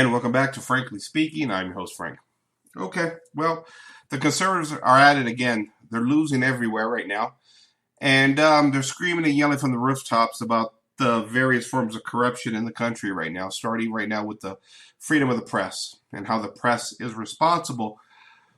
And welcome back to Frankly Speaking. I'm your host, Frank. Okay, well, the conservatives are at it again. They're losing everywhere right now. And they're screaming and yelling from the rooftops about the various forms of corruption in the country right now, starting right now with the freedom of the press and how the press is responsible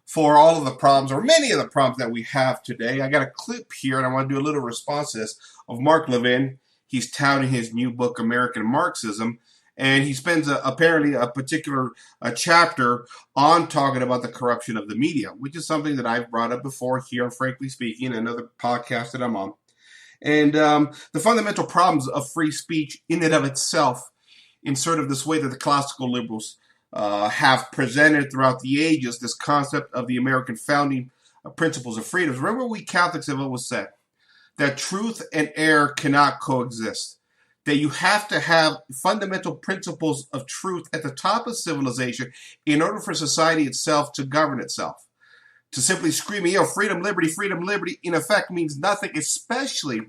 for all of the problems, or many of the problems that we have today. I got a clip here, and I want to do a little response to this, of Mark Levin. He's touting his new book, American Marxism, and he spends apparently a particular chapter on talking about the corruption of the media, which is something that I've brought up before here on Frankly Speaking, another podcast that I'm on. And the fundamental problems of free speech in and of itself, in sort of this way that the classical liberals have presented throughout the ages, this concept of the American founding principles of freedoms. Remember, we Catholics have always said that truth and error cannot coexist, that you have to have fundamental principles of truth at the top of civilization in order for society itself to govern itself. To simply screaming, freedom, liberty, in effect means nothing, especially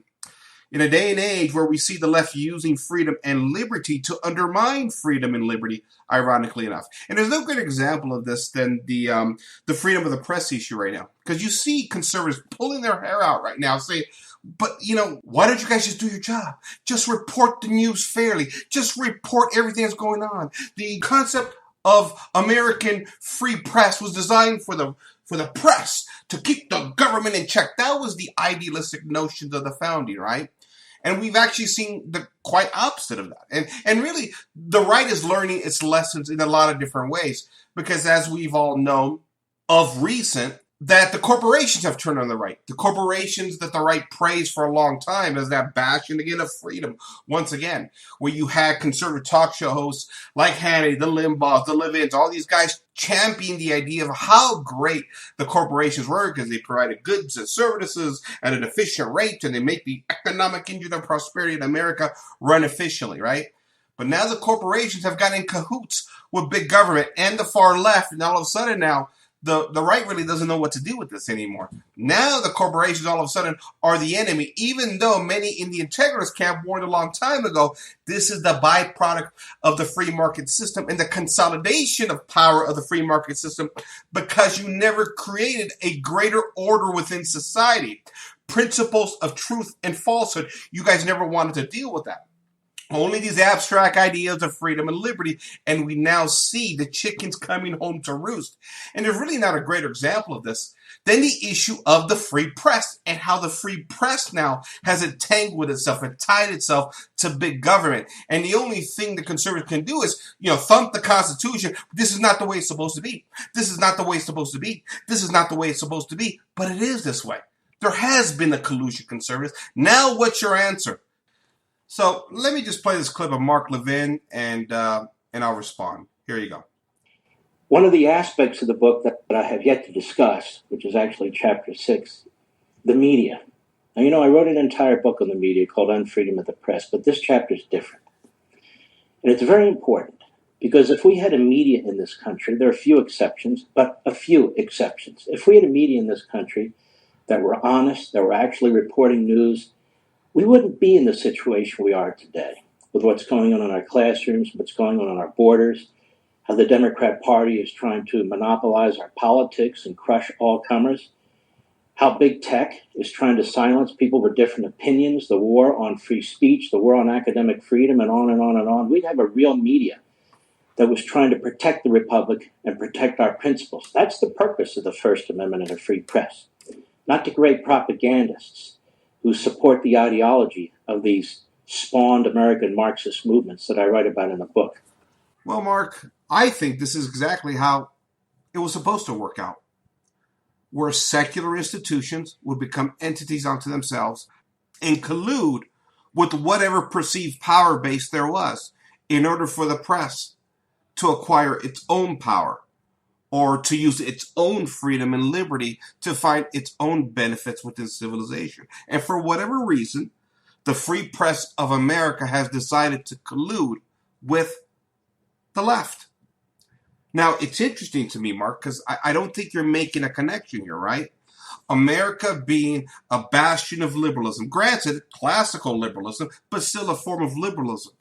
in a day and age where we see the left using freedom and liberty to undermine freedom and liberty, ironically enough. And there's no greater example of this than the freedom of the press issue right now. Because you see conservatives pulling their hair out right now saying, but, why don't you guys just do your job? Just report the news fairly. Just report everything that's going on. The concept of American free press was designed for the press to keep the government in check. That was the idealistic notions of the founding, right? And we've actually seen the quite opposite of that. And really, the right is learning its lessons in a lot of different ways. Because as we've all known of recent, that the corporations have turned on the right. The corporations that the right praised for a long time as that bastion again of freedom, once again, where you had conservative talk show hosts like Hannity, the Limbaughs, the Levins, all these guys championing the idea of how great the corporations were because they provided goods and services at an efficient rate and they make the economic engine of prosperity in America run efficiently, right? But now the corporations have gotten in cahoots with big government and the far left, and all of a sudden now, the right really doesn't know what to do with this anymore. Now the corporations all of a sudden are the enemy, even though many in the integrist camp warned a long time ago, this is the byproduct of the free market system and the consolidation of power of the free market system because you never created a greater order within society. Principles of truth and falsehood, you guys never wanted to deal with that. Only these abstract ideas of freedom and liberty, and we now see the chickens coming home to roost. And there's really not a greater example of this than the issue of the free press and how the free press now has entangled itself and tied itself to big government. And the only thing the conservatives can do is, thump the Constitution. This is not the way it's supposed to be. This is not the way it's supposed to be. This is not the way it's supposed to be. But it is this way. There has been a collusion, conservatives. Now what's your answer? So let me just play this clip of Mark Levin, and I'll respond. Here you go. One of the aspects of the book that I have yet to discuss, which is actually chapter 6, the media. Now, I wrote an entire book on the media called Unfreedom of the Press, but this chapter is different. And it's very important because if we had a media in this country, there are a few exceptions, but a few exceptions. If we had a media in this country that were honest, that were actually reporting news, we wouldn't be in the situation we are today with what's going on in our classrooms, what's going on our borders, how the Democrat Party is trying to monopolize our politics and crush all comers, how big tech is trying to silence people with different opinions, the war on free speech, the war on academic freedom, and on and on and on. We'd have a real media that was trying to protect the republic and protect our principles. That's the purpose of the First Amendment and a free press, not to create propagandists who support the ideology of these spawned American Marxist movements that I write about in the book. Well, Mark, I think this is exactly how it was supposed to work out, where secular institutions would become entities unto themselves and collude with whatever perceived power base there was in order for the press to acquire its own power or to use its own freedom and liberty to find its own benefits within civilization. And for whatever reason, the free press of America has decided to collude with the left. Now, it's interesting to me, Mark, because I don't think you're making a connection here, right? America being a bastion of liberalism, granted, classical liberalism, but still a form of liberalism.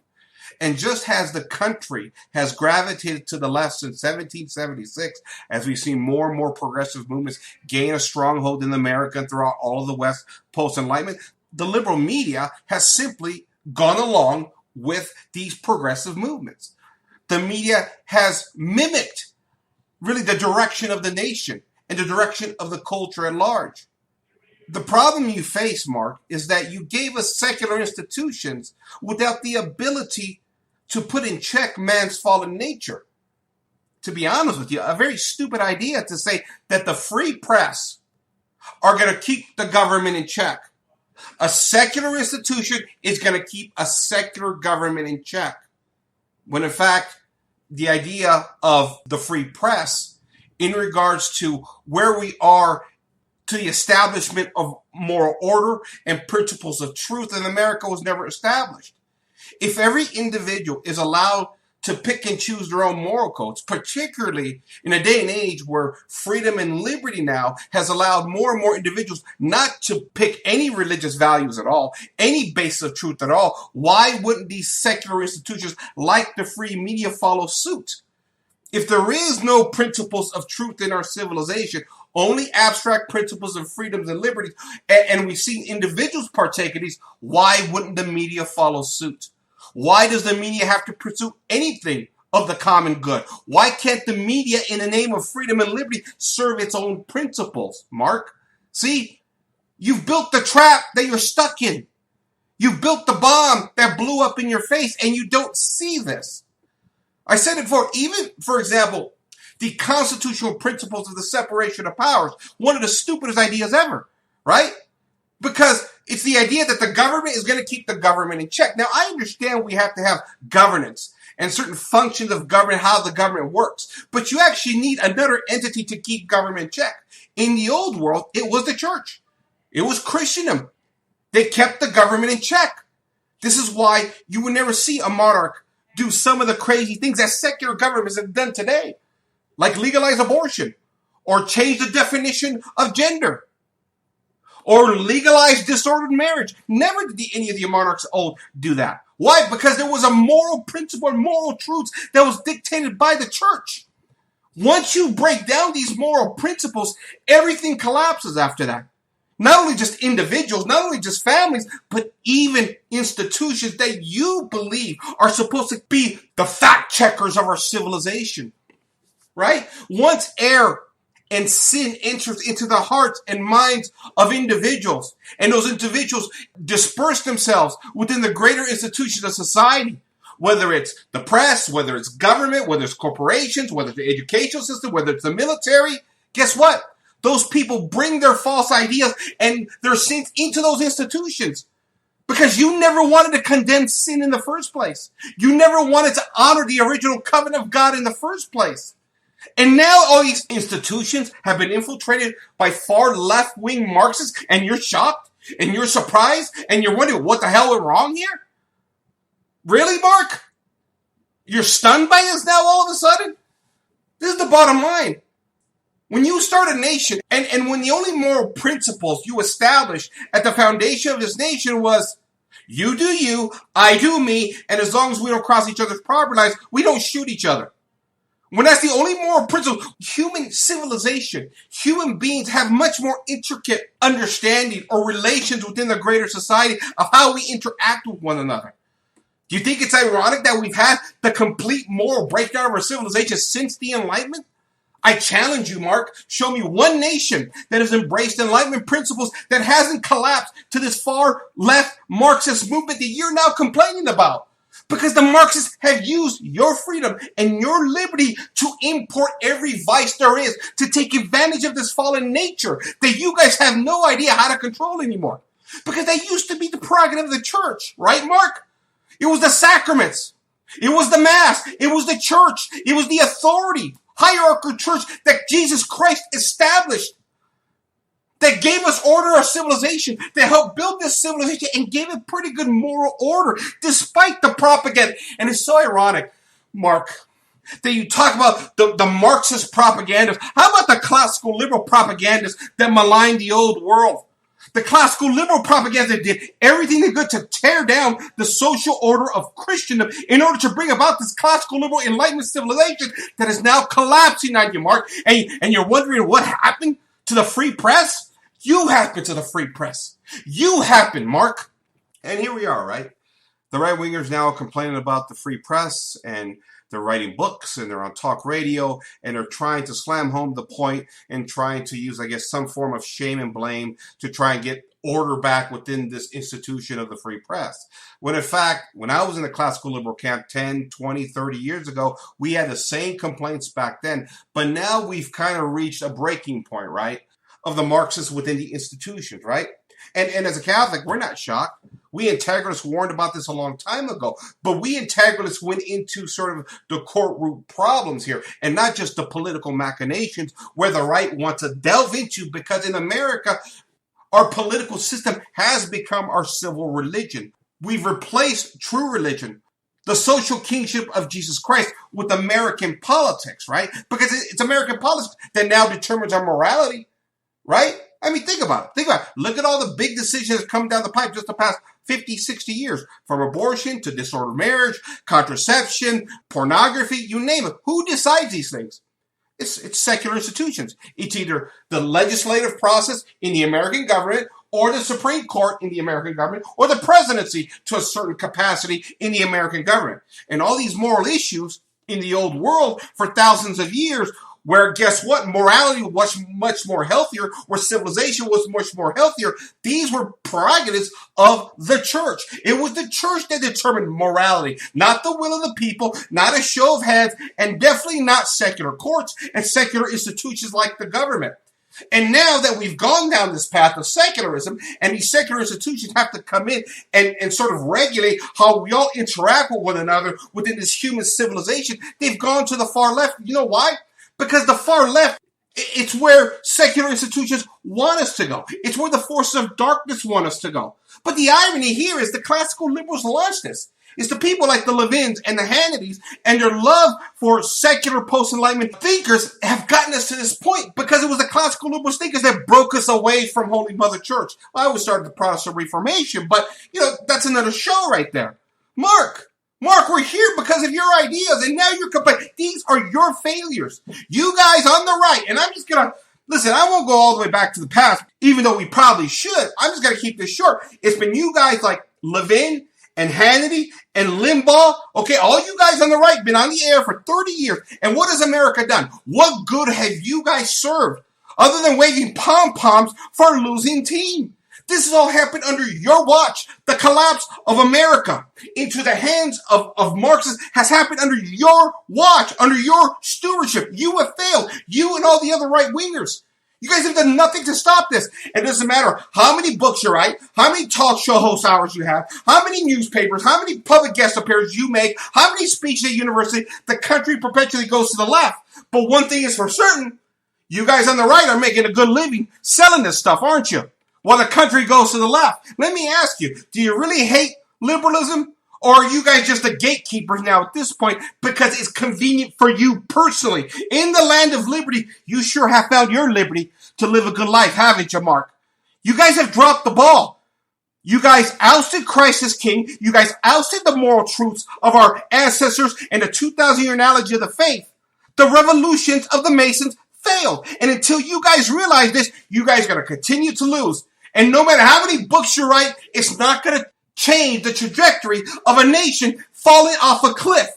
And just as the country has gravitated to the left since 1776, as we've seen more and more progressive movements gain a stronghold in America and throughout all of the West post-Enlightenment, the liberal media has simply gone along with these progressive movements. The media has mimicked really the direction of the nation and the direction of the culture at large. The problem you face, Mark, is that you gave us secular institutions without the ability to put in check man's fallen nature. To be honest with you, a very stupid idea to say that the free press are going to keep the government in check. A secular institution is going to keep a secular government in check. When in fact, the idea of the free press in regards to where we are to the establishment of moral order and principles of truth in America was never established. If every individual is allowed to pick and choose their own moral codes, particularly in a day and age where freedom and liberty now has allowed more and more individuals not to pick any religious values at all, any basis of truth at all, why wouldn't these secular institutions like the free media follow suit? If there is no principles of truth in our civilization, only abstract principles of freedoms and liberties, and we've seen individuals partake in these, why wouldn't the media follow suit? Why does the media have to pursue anything of the common good? Why can't the media, in the name of freedom and liberty, serve its own principles, Mark? See, you've built the trap that you're stuck in. You've built the bomb that blew up in your face, and you don't see this. I said it before, even, for example, the constitutional principles of the separation of powers, one of the stupidest ideas ever, right? Because it's the idea that the government is going to keep the government in check. Now, I understand we have to have governance and certain functions of government, how the government works, but you actually need another entity to keep government in check. In the old world, it was the church. It was Christendom. They kept the government in check. This is why you would never see a monarch do some of the crazy things that secular governments have done today, like legalize abortion or change the definition of gender or legalize disordered marriage. Never did any of the monarchs old do that. Why? Because there was a moral principle and moral truths that was dictated by the church. Once you break down these moral principles, everything collapses after that. Not only just individuals, not only just families, but even institutions that you believe are supposed to be the fact checkers of our civilization, right? Once error and sin enters into the hearts and minds of individuals, and those individuals disperse themselves within the greater institutions of society, whether it's the press, whether it's government, whether it's corporations, whether it's the educational system, whether it's the military, guess what? Those people bring their false ideas and their sins into those institutions because you never wanted to condemn sin in the first place. You never wanted to honor the original covenant of God in the first place. And now all these institutions have been infiltrated by far left-wing Marxists, and you're shocked and you're surprised and you're wondering what the hell went wrong here? Really, Mark? You're stunned by this now all of a sudden? This is the bottom line. When you start a nation, and when the only moral principles you established at the foundation of this nation was, you do you, I do me, and as long as we don't cross each other's property lines, we don't shoot each other. When that's the only moral principle, human civilization, human beings have much more intricate understanding or relations within the greater society of how we interact with one another. Do you think it's ironic that we've had the complete moral breakdown of our civilization since the Enlightenment? I challenge you, Mark. Show me one nation that has embraced Enlightenment principles that hasn't collapsed to this far left Marxist movement that you're now complaining about. Because the Marxists have used your freedom and your liberty to import every vice there is, to take advantage of this fallen nature that you guys have no idea how to control anymore. Because that used to be the prerogative of the church, right, Mark? It was the sacraments. It was the mass. It was the church. It was the authority. Hierarchical church that Jesus Christ established, that gave us order of civilization, that helped build this civilization and gave it pretty good moral order despite the propaganda. And it's so ironic, Mark, that you talk about the Marxist propagandists. How about the classical liberal propagandists that malign the old world? The classical liberal propaganda did everything they could to tear down the social order of Christendom in order to bring about this classical liberal Enlightenment civilization that is now collapsing on you, Mark. And you're wondering what happened to the free press? You happened to the free press. You happened, Mark. And here we are, right? The right-wingers now are complaining about the free press, and they're writing books, and they're on talk radio, and they're trying to slam home the point and trying to use, I guess, some form of shame and blame to try and get order back within this institution of the free press. When in fact, when I was in the classical liberal camp 10, 20, 30 years ago, we had the same complaints back then. But now we've kind of reached a breaking point, right, of the Marxists within the institutions, right? And as a Catholic, we're not shocked. We integralists warned about this a long time ago, but we integralists went into sort of the core root problems here, and not just the political machinations where the right wants to delve into, because in America, our political system has become our civil religion. We've replaced true religion, the social kingship of Jesus Christ, with American politics, right? Because it's American politics that now determines our morality, right? I mean, think about it. Think about it. Look at all the big decisions that come down the pipe just the past 50, 60 years, from abortion to disordered marriage, contraception, pornography, you name it. Who decides these things? It's secular institutions. It's either the legislative process in the American government, or the Supreme Court in the American government, or the presidency to a certain capacity in the American government. And all these moral issues in the old world for thousands of years, where, guess what, morality was much more healthier, where civilization was much more healthier, these were prerogatives of the church. It was the church that determined morality, not the will of the people, not a show of hands, and definitely not secular courts and secular institutions like the government. And now that we've gone down this path of secularism, and these secular institutions have to come in and sort of regulate how we all interact with one another within this human civilization, they've gone to the far left. You know why? Because the far left, it's where secular institutions want us to go. It's where the forces of darkness want us to go. But the irony here is the classical liberals launched this. It's the people like the Levins and the Hannitys and their love for secular post-Enlightenment thinkers have gotten us to this point, because it was the classical liberal thinkers that broke us away from Holy Mother Church. Well, I was starting the Protestant Reformation, but, that's another show right there. Mark, we're here because of your ideas, and now you're complaining. These are your failures. You guys on the right, and I'm just going to, listen, I won't go all the way back to the past, even though we probably should. I'm just going to keep this short. It's been you guys like Levin and Hannity and Limbaugh. Okay, all you guys on the right been on the air for 30 years. And what has America done? What good have you guys served other than waving pom-poms for a losing team? This has all happened under your watch. The collapse of America into the hands of Marxists has happened under your watch, under your stewardship. You have failed. You and all the other right-wingers. You guys have done nothing to stop this. It doesn't matter how many books you write, how many talk show host hours you have, how many newspapers, how many public guest appearances you make, how many speeches at university. The country perpetually goes to the left. But one thing is for certain, you guys on the right are making a good living selling this stuff, aren't you? While the country goes to the left. Let me ask you, do you really hate liberalism? Or are you guys just the gatekeepers now at this point because it's convenient for you personally? In the land of liberty, you sure have found your liberty to live a good life, haven't you, Mark? You guys have dropped the ball. You guys ousted Christ as king. You guys ousted the moral truths of our ancestors and the 2,000-year analogy of the faith. The revolutions of the Masons failed. And until you guys realize this, you guys are going to continue to lose. And no matter how many books you write, it's not going to change the trajectory of a nation falling off a cliff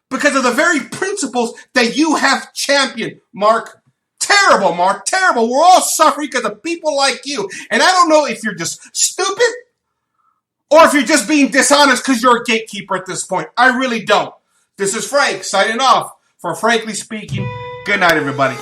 because of the very principles that you have championed, Mark. Terrible, Mark. Terrible. We're all suffering because of people like you. And I don't know if you're just stupid or if you're just being dishonest because you're a gatekeeper at this point. I really don't. This is Frank signing off for Frankly Speaking. Good night, everybody.